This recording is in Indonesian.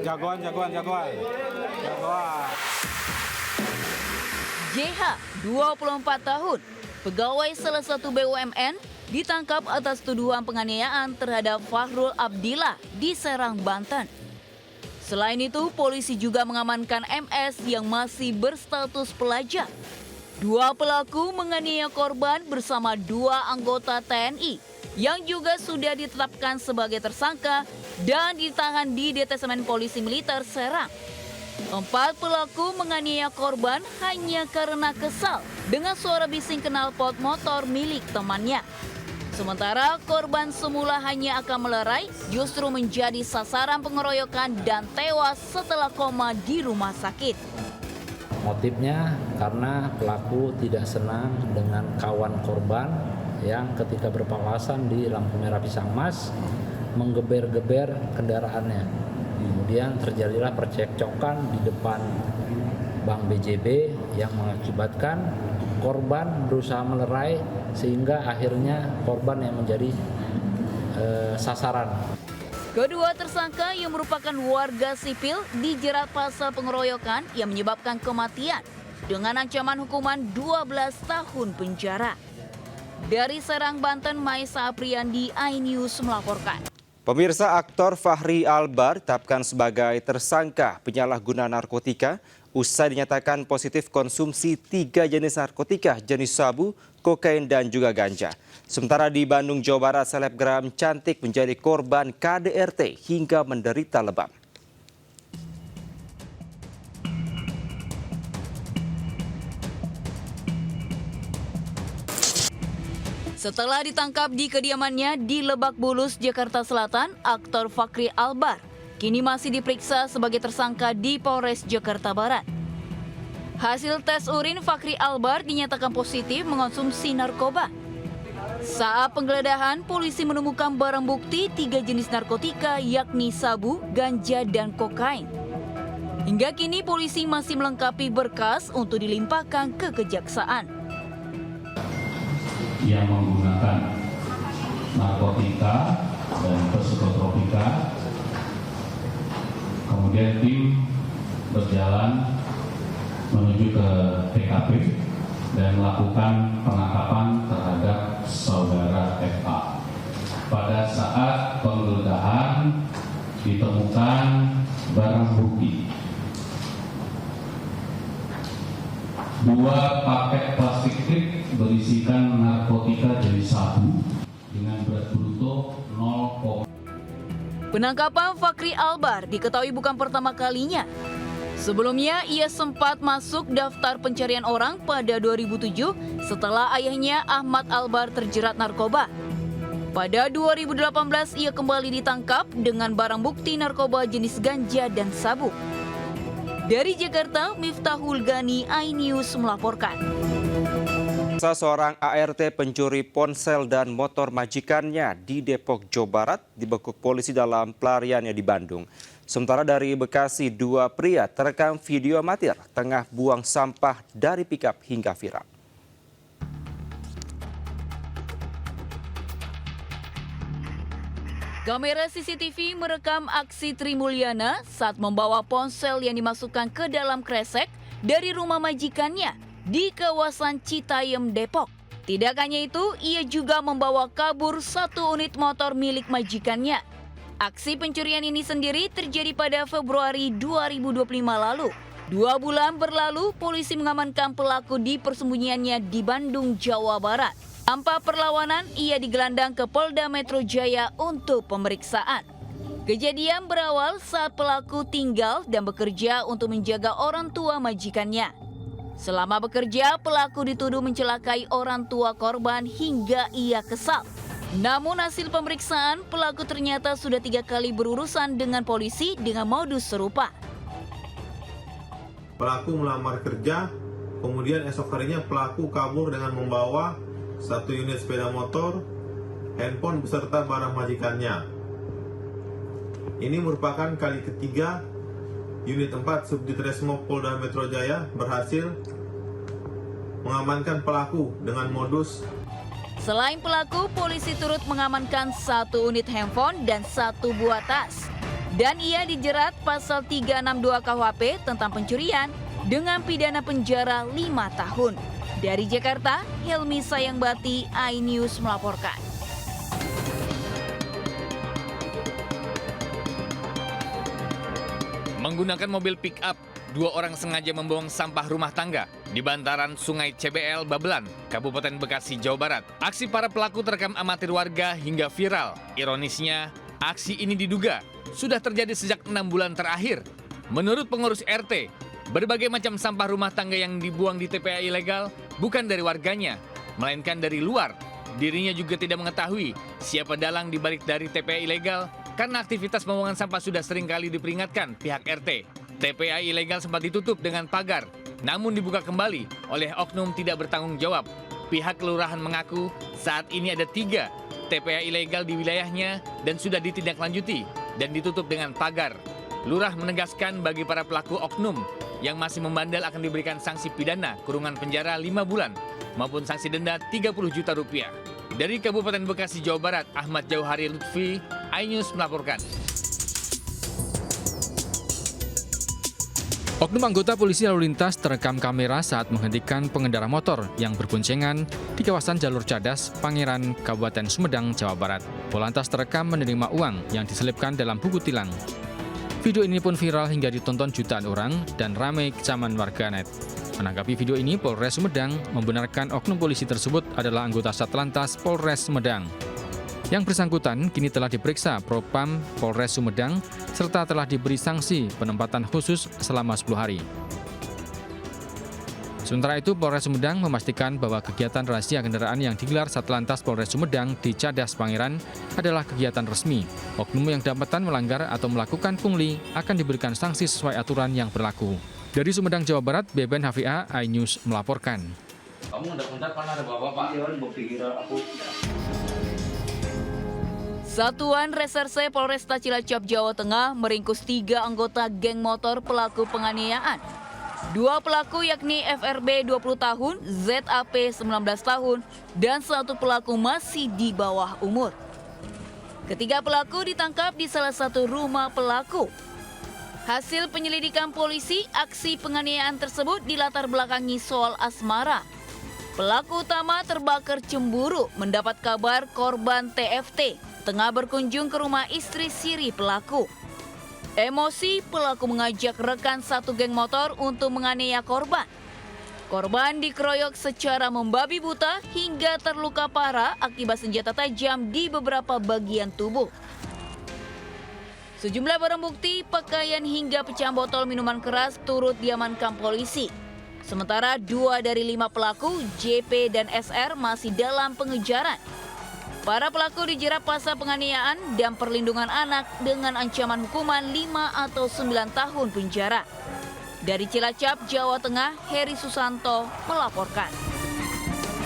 Jagoan. JH, 24 tahun, pegawai salah satu BUMN, ditangkap atas tuduhan penganiayaan terhadap Fahrul Abdillah di Serang, Banten. Selain itu, polisi juga mengamankan MS yang masih berstatus pelajar. Dua pelaku menganiaya korban bersama dua anggota TNI yang juga sudah ditetapkan sebagai tersangka dan ditahan di Detesemen Polisi Militer Serang. 4 pelaku menganiaya korban hanya karena kesal dengan suara bising knalpot motor milik temannya. Sementara korban semula hanya akan melerai, justru menjadi sasaran pengeroyokan dan tewas setelah koma di rumah sakit. Motifnya karena pelaku tidak senang dengan kawan korban yang ketika berpapasan di lampu merah Pisang Mas menggeber-geber kendaraannya. Kemudian terjadilah percekcokan di depan Bank BJB yang mengakibatkan korban berusaha melerai sehingga akhirnya korban yang menjadi sasaran. Kedua tersangka yang merupakan warga sipil dijerat pasal pengeroyokan yang menyebabkan kematian dengan ancaman hukuman 12 tahun penjara. Dari Serang, Banten, Maisa Apriandi, iNews melaporkan. Pemirsa, aktor Fachri Albar ditetapkan sebagai tersangka penyalahguna narkotika usai dinyatakan positif konsumsi 3 jenis narkotika jenis sabu, kokain dan juga ganja. Sementara di Bandung, Jawa Barat, selebgram cantik menjadi korban KDRT hingga menderita lebam. Setelah ditangkap di kediamannya di Lebak Bulus, Jakarta Selatan, aktor Fachri Albar kini masih diperiksa sebagai tersangka di Polres Jakarta Barat. Hasil tes urin Fachri Albar dinyatakan positif mengonsumsi narkoba. Saat penggeledahan, polisi menemukan barang bukti 3 jenis narkotika yakni sabu, ganja, dan kokain. Hingga kini polisi masih melengkapi berkas untuk dilimpahkan ke kejaksaan. Yang menggunakan narkotika dan psikotropika. Kemudian tim berjalan menuju ke TKP dan melakukan penangkapan terhadap saudara FA. Pada saat penggeledahan ditemukan barang bukti 2 paket plastik tip berisikan narkotika jenis sabu dengan berat bruto 0. Penangkapan Fachri Albar diketahui bukan pertama kalinya. Sebelumnya, ia sempat masuk daftar pencarian orang pada 2007 setelah ayahnya Ahmad Albar terjerat narkoba. Pada 2018, ia kembali ditangkap dengan barang bukti narkoba jenis ganja dan sabu. Dari Jakarta, Miftahul Gani, iNews melaporkan. Seorang ART pencuri ponsel dan motor majikannya di Depok, Jawa Barat dibekuk polisi dalam pelariannya di Bandung. Sementara dari Bekasi, 2 pria terekam video amatir tengah buang sampah dari pikap hingga viral. Kamera CCTV merekam aksi Trimulyana saat membawa ponsel yang dimasukkan ke dalam kresek dari rumah majikannya di kawasan Citayam, Depok. Tidak hanya itu, ia juga membawa kabur 1 unit motor milik majikannya. Aksi pencurian ini sendiri terjadi pada Februari 2025 lalu. 2 bulan berlalu, polisi mengamankan pelaku di persembunyiannya di Bandung, Jawa Barat. Tanpa perlawanan, ia digelandang ke Polda Metro Jaya untuk pemeriksaan. Kejadian berawal saat pelaku tinggal dan bekerja untuk menjaga orang tua majikannya. Selama bekerja, pelaku dituduh mencelakai orang tua korban hingga ia kesal. Namun hasil pemeriksaan, pelaku ternyata sudah 3 kali berurusan dengan polisi dengan modus serupa. Pelaku melamar kerja, kemudian esok harinya pelaku kabur dengan membawa 1 unit sepeda motor, handphone beserta barang majikannya. Ini merupakan kali ketiga unit 4 Subditresmo Polda Metro Jaya berhasil mengamankan pelaku dengan modus. Selain pelaku, polisi turut mengamankan 1 unit handphone dan 1 buah tas. dan ia dijerat pasal 362 KUHP tentang pencurian dengan pidana penjara 5 tahun. Dari Jakarta, Helmi Sayangbati, iNews melaporkan. Menggunakan mobil pick-up, 2 orang sengaja membuang sampah rumah tangga di bantaran Sungai CBL Babelan, Kabupaten Bekasi, Jawa Barat. Aksi para pelaku terekam amatir warga hingga viral. Ironisnya, aksi ini diduga sudah terjadi sejak 6 bulan terakhir. Menurut pengurus RT, berbagai macam sampah rumah tangga yang dibuang di TPA ilegal bukan dari warganya, melainkan dari luar. Dirinya juga tidak mengetahui siapa dalang dibalik dari TPA ilegal karena aktivitas pembuangan sampah sudah sering kali diperingatkan pihak RT. TPA ilegal sempat ditutup dengan pagar, namun dibuka kembali oleh oknum tidak bertanggung jawab. Pihak kelurahan mengaku saat ini ada 3 TPA ilegal di wilayahnya dan sudah ditindaklanjuti dan ditutup dengan pagar. Lurah menegaskan bagi para pelaku oknum yang masih membandel akan diberikan sanksi pidana kurungan penjara 5 bulan maupun sanksi denda 30 juta rupiah. Dari Kabupaten Bekasi, Jawa Barat, Ahmad Jauhari Lutfi, iNews melaporkan. Oknum anggota polisi lalu lintas terekam kamera saat menghentikan pengendara motor yang berboncengan di kawasan jalur Cadas, Pangeran, Kabupaten Sumedang, Jawa Barat. Polantas terekam menerima uang yang diselipkan dalam buku tilang. Video ini pun viral hingga ditonton jutaan orang dan ramai kecaman warganet. Menanggapi video ini, Polres Sumedang membenarkan oknum polisi tersebut adalah anggota Satlantas Polres Sumedang. Yang bersangkutan kini telah diperiksa Propam Polres Sumedang serta telah diberi sanksi penempatan khusus selama 10 hari. Sementara itu, Polres Sumedang memastikan bahwa kegiatan razia kendaraan yang digelar Satlantas Polres Sumedang di Cadas Pangeran adalah kegiatan resmi. Oknum yang dapatan melanggar atau melakukan pungli akan diberikan sanksi sesuai aturan yang berlaku. Dari Sumedang, Jawa Barat, Beben HVA, iNews melaporkan. Kamu udah kan ada bapak-bapak? Satuan Reserse Polresta Cilacap, Jawa Tengah meringkus 3 anggota geng motor pelaku penganiayaan. 2 pelaku yakni FRB 20 tahun, ZAP 19 tahun, dan 1 pelaku masih di bawah umur. Ketiga pelaku ditangkap di salah satu rumah pelaku. Hasil penyelidikan polisi, aksi penganiayaan tersebut dilatar belakangi soal asmara. Pelaku utama terbakar cemburu mendapat kabar korban TFT tengah berkunjung ke rumah istri siri pelaku. Emosi, pelaku mengajak rekan satu geng motor untuk menganiaya korban. Korban dikeroyok secara membabi buta hingga terluka parah akibat senjata tajam di beberapa bagian tubuh. Sejumlah barang bukti, pakaian hingga pecahan botol minuman keras turut diamankan polisi. Sementara 2 dari 5 pelaku, JP dan SR, masih dalam pengejaran. Para pelaku dijerat pasal penganiayaan dan perlindungan anak dengan ancaman hukuman 5 atau 9 tahun penjara. Dari Cilacap, Jawa Tengah, Heri Susanto melaporkan.